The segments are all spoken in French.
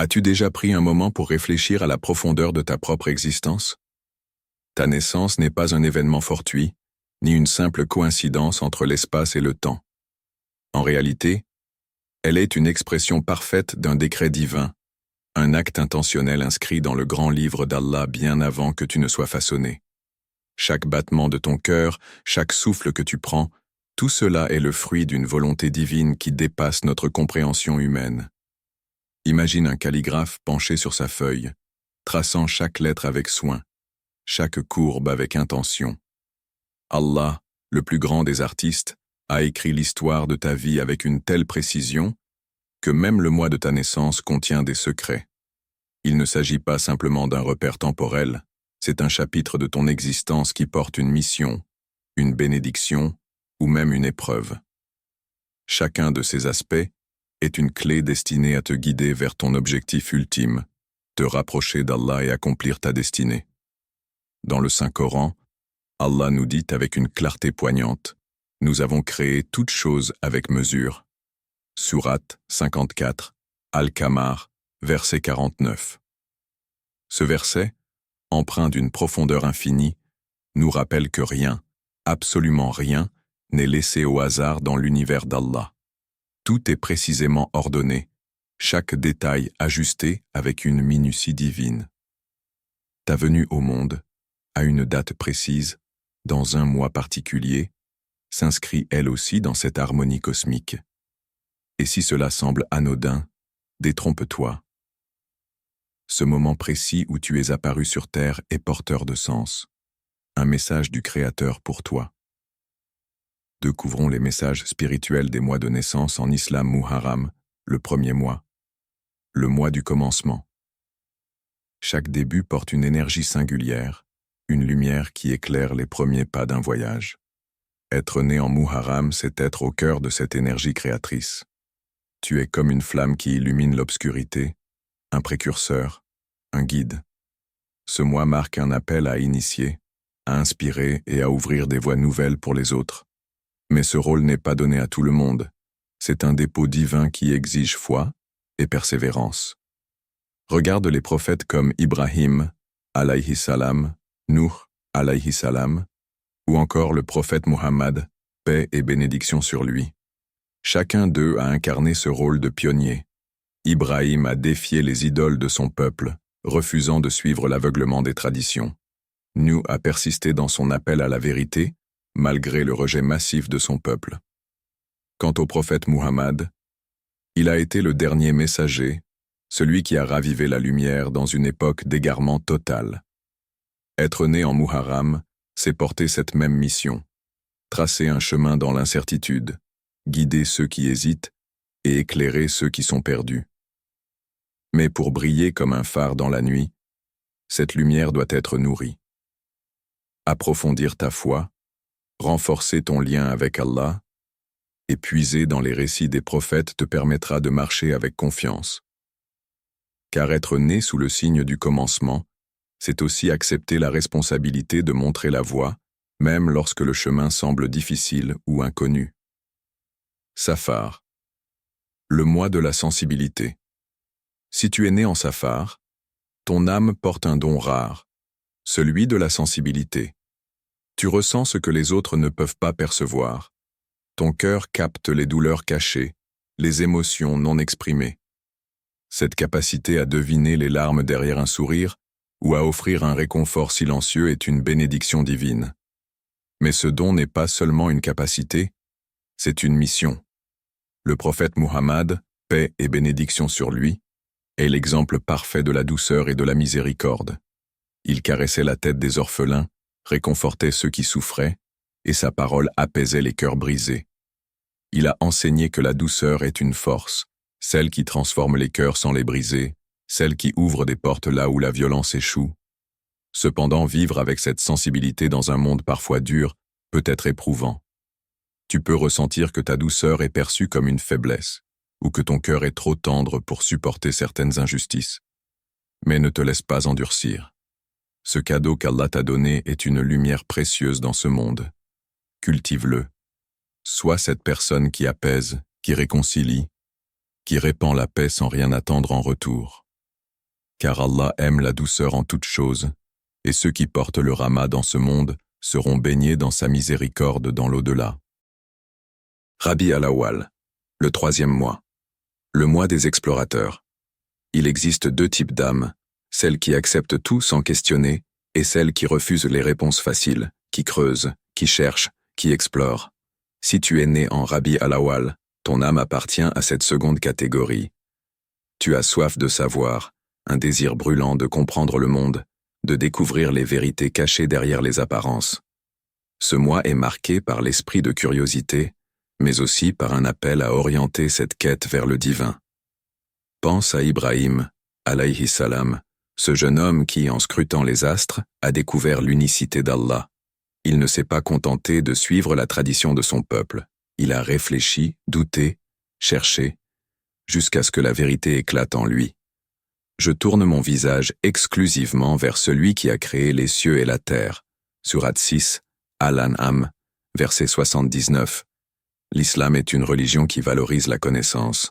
As-tu déjà pris un moment pour réfléchir à la profondeur de ta propre existence? Ta naissance n'est pas un événement fortuit, ni une simple coïncidence entre l'espace et le temps. En réalité, elle est une expression parfaite d'un décret divin, un acte intentionnel inscrit dans le grand livre d'Allah bien avant que tu ne sois façonné. Chaque battement de ton cœur, chaque souffle que tu prends, tout cela est le fruit d'une volonté divine qui dépasse notre compréhension humaine. Imagine un calligraphe penché sur sa feuille, traçant chaque lettre avec soin, chaque courbe avec intention. Allah, le plus grand des artistes, a écrit l'histoire de ta vie avec une telle précision que même le mois de ta naissance contient des secrets. Il ne s'agit pas simplement d'un repère temporel, c'est un chapitre de ton existence qui porte une mission, une bénédiction ou même une épreuve. Chacun de ces aspects est une clé destinée à te guider vers ton objectif ultime, te rapprocher d'Allah et accomplir ta destinée. Dans le Saint-Coran, Allah nous dit avec une clarté poignante, « Nous avons créé toutes choses avec mesure. » Sourate 54, Al-Qamar, verset 49. Ce verset, empreint d'une profondeur infinie, nous rappelle que rien, absolument rien, n'est laissé au hasard dans l'univers d'Allah. Tout est précisément ordonné, chaque détail ajusté avec une minutie divine. Ta venue au monde, à une date précise, dans un mois particulier, s'inscrit elle aussi dans cette harmonie cosmique. Et si cela semble anodin, détrompe-toi. Ce moment précis où tu es apparu sur Terre est porteur de sens, un message du Créateur pour toi. Découvrons les messages spirituels des mois de naissance en Islam Muharram, le premier mois, le mois du commencement. Chaque début porte une énergie singulière, une lumière qui éclaire les premiers pas d'un voyage. Être né en Muharram, c'est être au cœur de cette énergie créatrice. Tu es comme une flamme qui illumine l'obscurité, un précurseur, un guide. Ce mois marque un appel à initier, à inspirer et à ouvrir des voies nouvelles pour les autres. Mais ce rôle n'est pas donné à tout le monde. C'est un dépôt divin qui exige foi et persévérance. Regarde les prophètes comme Ibrahim, alayhi salam, Nuh, alayhi salam, ou encore le prophète Muhammad, paix et bénédiction sur lui. Chacun d'eux a incarné ce rôle de pionnier. Ibrahim a défié les idoles de son peuple, refusant de suivre l'aveuglement des traditions. Nuh a persisté dans son appel à la vérité, malgré le rejet massif de son peuple. Quant au prophète Muhammad, il a été le dernier messager, celui qui a ravivé la lumière dans une époque d'égarement total. Être né en Muharram, c'est porter cette même mission, tracer un chemin dans l'incertitude, guider ceux qui hésitent et éclairer ceux qui sont perdus. Mais pour briller comme un phare dans la nuit, cette lumière doit être nourrie. Approfondir ta foi, renforcer ton lien avec Allah et puiser dans les récits des prophètes te permettra de marcher avec confiance. Car être né sous le signe du commencement, c'est aussi accepter la responsabilité de montrer la voie, même lorsque le chemin semble difficile ou inconnu. Safar. Le mois de la sensibilité. Si tu es né en Safar, ton âme porte un don rare, celui de la sensibilité. Tu ressens ce que les autres ne peuvent pas percevoir. Ton cœur capte les douleurs cachées, les émotions non exprimées. Cette capacité à deviner les larmes derrière un sourire ou à offrir un réconfort silencieux est une bénédiction divine. Mais ce don n'est pas seulement une capacité, c'est une mission. Le prophète Muhammad, paix et bénédiction sur lui, est l'exemple parfait de la douceur et de la miséricorde. Il caressait la tête des orphelins, réconfortait ceux qui souffraient, et sa parole apaisait les cœurs brisés. Il a enseigné que la douceur est une force, celle qui transforme les cœurs sans les briser, celle qui ouvre des portes là où la violence échoue. Cependant, vivre avec cette sensibilité dans un monde parfois dur peut être éprouvant. Tu peux ressentir que ta douceur est perçue comme une faiblesse, ou que ton cœur est trop tendre pour supporter certaines injustices. Mais ne te laisse pas endurcir. Ce cadeau qu'Allah t'a donné est une lumière précieuse dans ce monde. Cultive-le. Sois cette personne qui apaise, qui réconcilie, qui répand la paix sans rien attendre en retour. car Allah aime la douceur en toutes choses, et ceux qui portent le Rama dans ce monde seront baignés dans sa miséricorde dans l'au-delà. Rabi al-Awwal, le 3e mois. Le mois des explorateurs. Il existe 2 types d'âmes, celles qui acceptent tout sans questionner et celles qui refusent les réponses faciles, qui creusent, qui cherchent, qui explorent. Si tu es né en Rabi al-Awwal, ton âme appartient à cette seconde catégorie. Tu as soif de savoir, un désir brûlant de comprendre le monde, de découvrir les vérités cachées derrière les apparences. Ce mois est marqué par l'esprit de curiosité, mais aussi par un appel à orienter cette quête vers le divin. Pense à Ibrahim, alayhi salam, ce jeune homme qui, en scrutant les astres, a découvert l'unicité d'Allah. Il ne s'est pas contenté de suivre la tradition de son peuple. Il a réfléchi, douté, cherché, jusqu'à ce que la vérité éclate en lui. Je tourne mon visage exclusivement vers celui qui a créé les cieux et la terre. Sourate 6, Al-An'am, verset 79. L'islam est une religion qui valorise la connaissance.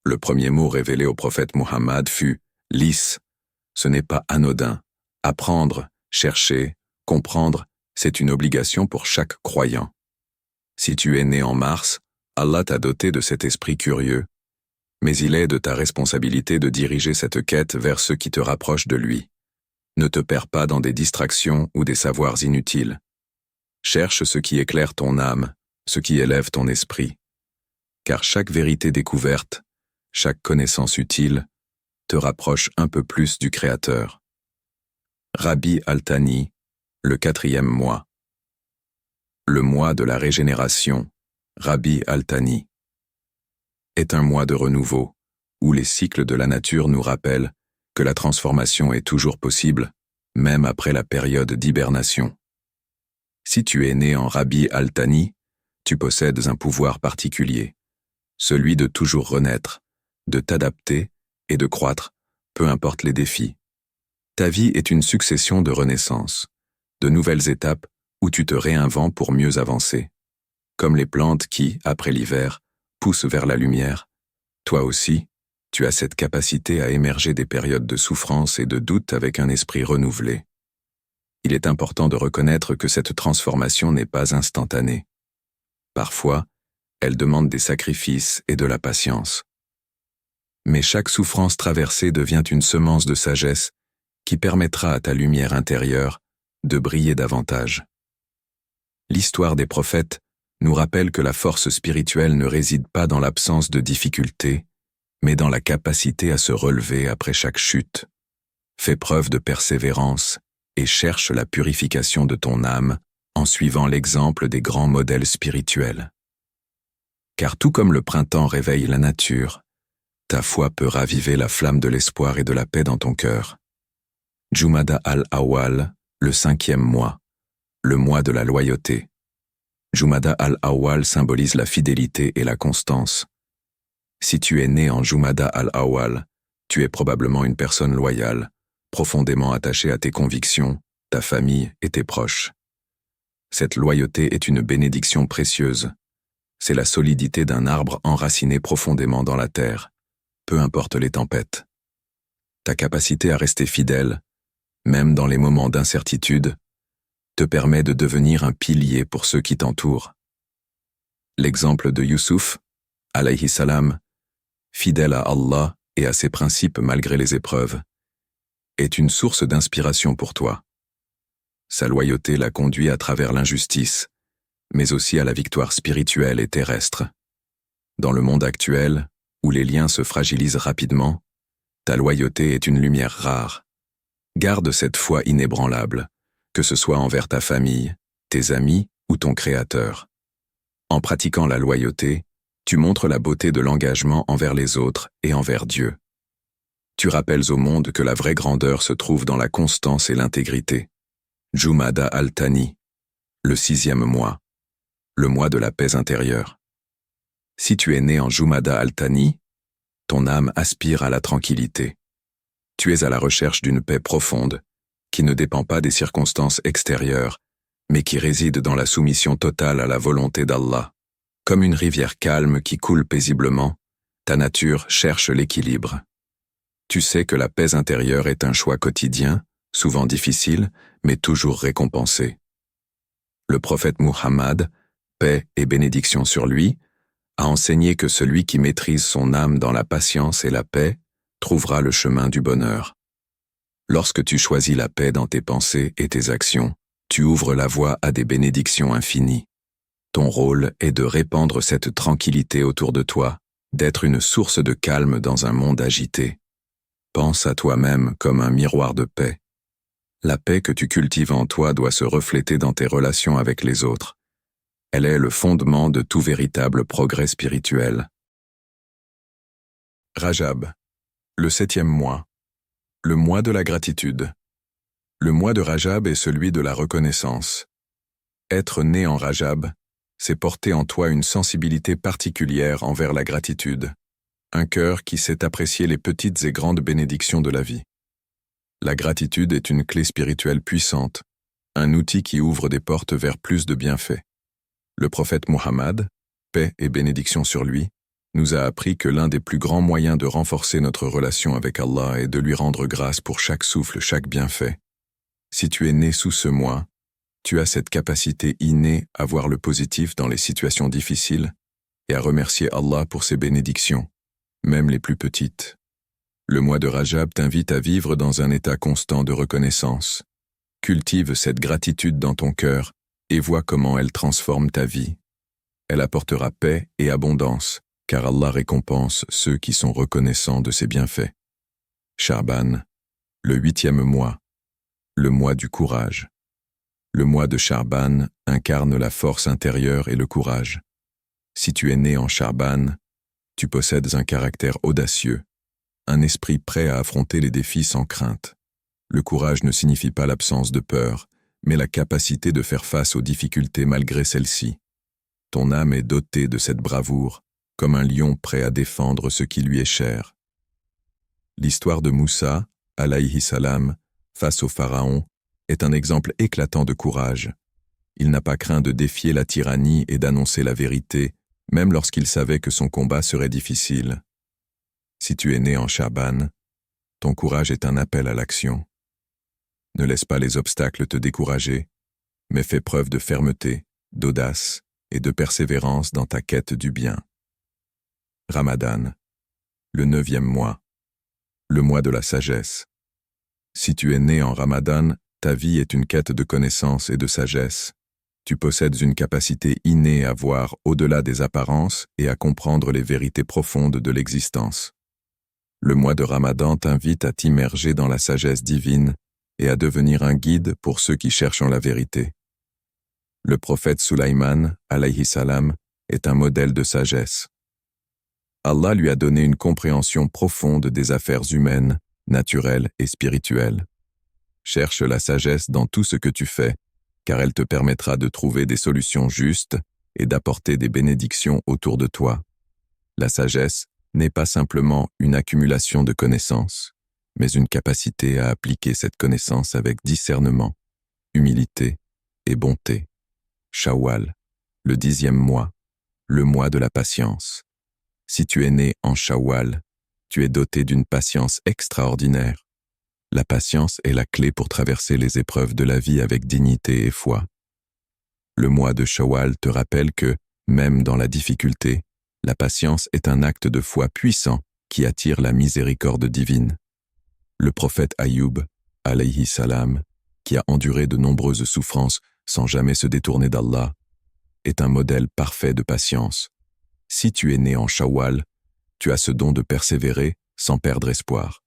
Le premier mot révélé au prophète Muhammad fut « lis ». Ce n'est pas anodin. Apprendre, chercher, comprendre, c'est une obligation pour chaque croyant. Si tu es né en mars, Allah t'a doté de cet esprit curieux, mais il est de ta responsabilité de diriger cette quête vers ceux qui te rapprochent de lui. Ne te perds pas dans des distractions ou des savoirs inutiles. Cherche ce qui éclaire ton âme, ce qui élève ton esprit. Car chaque vérité découverte, chaque connaissance utile, te rapproche un peu plus du Créateur. Rabi al-Thani, le 4e mois. Le mois de la régénération, Rabi al-Thani, est un mois de renouveau, où les cycles de la nature nous rappellent que la transformation est toujours possible, même après la période d'hibernation. Si tu es né en Rabi al-Thani, tu possèdes un pouvoir particulier, celui de toujours renaître, de t'adapter et de croître, peu importe les défis. Ta vie est une succession de renaissances, de nouvelles étapes où tu te réinventes pour mieux avancer. Comme les plantes qui, après l'hiver, poussent vers la lumière, toi aussi, tu as cette capacité à émerger des périodes de souffrance et de doute avec un esprit renouvelé. Il est important de reconnaître que cette transformation n'est pas instantanée. Parfois, elle demande des sacrifices et de la patience. Mais chaque souffrance traversée devient une semence de sagesse qui permettra à ta lumière intérieure de briller davantage. L'histoire des prophètes nous rappelle que la force spirituelle ne réside pas dans l'absence de difficultés, mais dans la capacité à se relever après chaque chute. Fais preuve de persévérance et cherche la purification de ton âme en suivant l'exemple des grands modèles spirituels. Car tout comme le printemps réveille la nature, ta foi peut raviver la flamme de l'espoir et de la paix dans ton cœur. Jumada al-Awwal, le 5e mois, le mois de la loyauté. Jumada al-Awwal symbolise la fidélité et la constance. Si tu es né en Jumada al-Awwal, tu es probablement une personne loyale, profondément attachée à tes convictions, ta famille et tes proches. Cette loyauté est une bénédiction précieuse. C'est la solidité d'un arbre enraciné profondément dans la terre, peu importe les tempêtes. Ta capacité à rester fidèle, même dans les moments d'incertitude, te permet de devenir un pilier pour ceux qui t'entourent. L'exemple de Youssouf, alayhi salam, fidèle à Allah et à ses principes malgré les épreuves, est une source d'inspiration pour toi. Sa loyauté l'a conduit à travers l'injustice, mais aussi à la victoire spirituelle et terrestre. Dans le monde actuel, où les liens se fragilisent rapidement, ta loyauté est une lumière rare. Garde cette foi inébranlable, que ce soit envers ta famille, tes amis ou ton Créateur. En pratiquant la loyauté, tu montres la beauté de l'engagement envers les autres et envers Dieu. Tu rappelles au monde que la vraie grandeur se trouve dans la constance et l'intégrité. Jumada al-Thani, le 6e mois, le mois de la paix intérieure. Si tu es né en Jumada al-Thani, ton âme aspire à la tranquillité. Tu es à la recherche d'une paix profonde, qui ne dépend pas des circonstances extérieures, mais qui réside dans la soumission totale à la volonté d'Allah. Comme une rivière calme qui coule paisiblement, ta nature cherche l'équilibre. Tu sais que la paix intérieure est un choix quotidien, souvent difficile, mais toujours récompensé. Le prophète Muhammad, paix et bénédiction sur lui, a enseigné que celui qui maîtrise son âme dans la patience et la paix trouvera le chemin du bonheur. Lorsque tu choisis la paix dans tes pensées et tes actions, tu ouvres la voie à des bénédictions infinies. Ton rôle est de répandre cette tranquillité autour de toi, d'être une source de calme dans un monde agité. Pense à toi-même comme un miroir de paix. La paix que tu cultives en toi doit se refléter dans tes relations avec les autres. Elle est le fondement de tout véritable progrès spirituel. Rajab, le 7e mois. Le mois de la gratitude. Le mois de Rajab est celui de la reconnaissance. Être né en Rajab, c'est porter en toi une sensibilité particulière envers la gratitude, un cœur qui sait apprécier les petites et grandes bénédictions de la vie. La gratitude est une clé spirituelle puissante, un outil qui ouvre des portes vers plus de bienfaits. Le prophète Muhammad, paix et bénédiction sur lui, nous a appris que l'un des plus grands moyens de renforcer notre relation avec Allah est de lui rendre grâce pour chaque souffle, chaque bienfait. Si tu es né sous ce mois, tu as cette capacité innée à voir le positif dans les situations difficiles et à remercier Allah pour ses bénédictions, même les plus petites. Le mois de Rajab t'invite à vivre dans un état constant de reconnaissance. Cultive cette gratitude dans ton cœur et vois comment elle transforme ta vie. Elle apportera paix et abondance, car Allah récompense ceux qui sont reconnaissants de ses bienfaits. Sha'ban, le 8e mois, le mois du courage. Le mois de Sha'ban incarne la force intérieure et le courage. Si tu es né en Sha'ban, tu possèdes un caractère audacieux, un esprit prêt à affronter les défis sans crainte. Le courage ne signifie pas l'absence de peur, mais la capacité de faire face aux difficultés malgré celles-ci. Ton âme est dotée de cette bravoure, comme un lion prêt à défendre ce qui lui est cher. L'histoire de Moussa, alayhi salam, face au pharaon, est un exemple éclatant de courage. Il n'a pas craint de défier la tyrannie et d'annoncer la vérité, même lorsqu'il savait que son combat serait difficile. Si tu es né en Sha'ban, ton courage est un appel à l'action. Ne laisse pas les obstacles te décourager, mais fais preuve de fermeté, d'audace et de persévérance dans ta quête du bien. Ramadan, le 9e mois, le mois de la sagesse. Si tu es né en Ramadan, ta vie est une quête de connaissance et de sagesse. Tu possèdes une capacité innée à voir au-delà des apparences et à comprendre les vérités profondes de l'existence. Le mois de Ramadan t'invite à t'immerger dans la sagesse divine et à devenir un guide pour ceux qui cherchent la vérité. Le prophète Sulaiman, alayhi salam, est un modèle de sagesse. Allah lui a donné une compréhension profonde des affaires humaines, naturelles et spirituelles. Cherche la sagesse dans tout ce que tu fais, car elle te permettra de trouver des solutions justes et d'apporter des bénédictions autour de toi. La sagesse n'est pas simplement une accumulation de connaissances, mais une capacité à appliquer cette connaissance avec discernement, humilité et bonté. Shawwal, le 10e mois, le mois de la patience. Si tu es né en Shawwal, tu es doté d'une patience extraordinaire. La patience est la clé pour traverser les épreuves de la vie avec dignité et foi. Le mois de Shawwal te rappelle que, même dans la difficulté, la patience est un acte de foi puissant qui attire la miséricorde divine. Le prophète Ayoub, alayhi salam, qui a enduré de nombreuses souffrances sans jamais se détourner d'Allah, est un modèle parfait de patience. Si tu es né en Shawwal, tu as ce don de persévérer sans perdre espoir.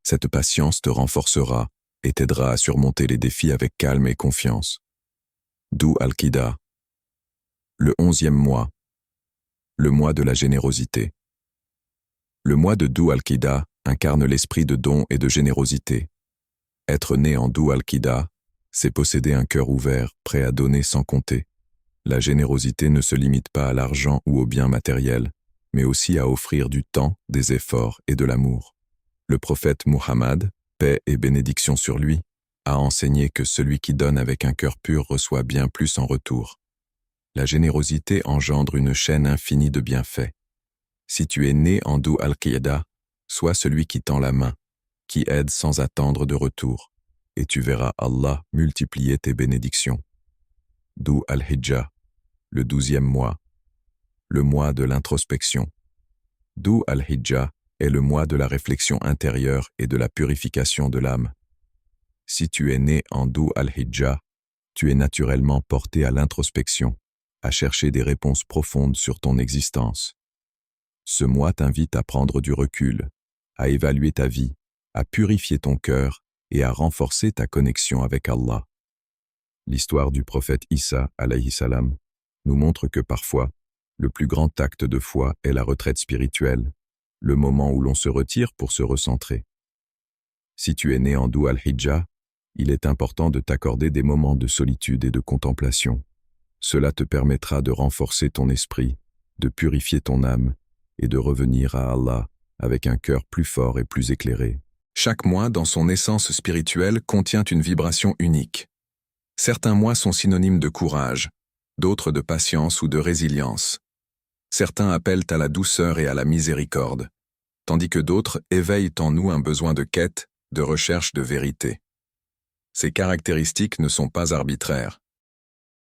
Cette patience te renforcera et t'aidera à surmonter les défis avec calme et confiance. Dhu al-Qida, le 11e mois, le mois de la générosité. Le mois de Dhu al-Qida incarne l'esprit de don et de générosité. Être né en Dhu al-Qida, c'est posséder un cœur ouvert, prêt à donner sans compter. La générosité ne se limite pas à l'argent ou aux biens matériels, mais aussi à offrir du temps, des efforts et de l'amour. Le prophète Muhammad, paix et bénédiction sur lui, a enseigné que celui qui donne avec un cœur pur reçoit bien plus en retour. La générosité engendre une chaîne infinie de bienfaits. Si tu es né en Dhu al-Qida, sois celui qui tend la main, qui aide sans attendre de retour, et tu verras Allah multiplier tes bénédictions. Dhu al-Hijjah, le 12e mois, le mois de l'introspection. Dhu al-Hijjah est le mois de la réflexion intérieure et de la purification de l'âme. Si tu es né en Dhu al-Hijjah, tu es naturellement porté à l'introspection, à chercher des réponses profondes sur ton existence. Ce mois t'invite à prendre du recul, à évaluer ta vie, à purifier ton cœur et à renforcer ta connexion avec Allah. L'histoire du prophète Isa, alayhi salam, nous montre que parfois, le plus grand acte de foi est la retraite spirituelle, le moment où l'on se retire pour se recentrer. Si tu es né en Dhu al-Hijjah, il est important de t'accorder des moments de solitude et de contemplation. Cela te permettra de renforcer ton esprit, de purifier ton âme et de revenir à Allah avec un cœur plus fort et plus éclairé. Chaque mois, dans son essence spirituelle, contient une vibration unique. Certains mois sont synonymes de courage, d'autres de patience ou de résilience. Certains appellent à la douceur et à la miséricorde, tandis que d'autres éveillent en nous un besoin de quête, de recherche de vérité. Ces caractéristiques ne sont pas arbitraires.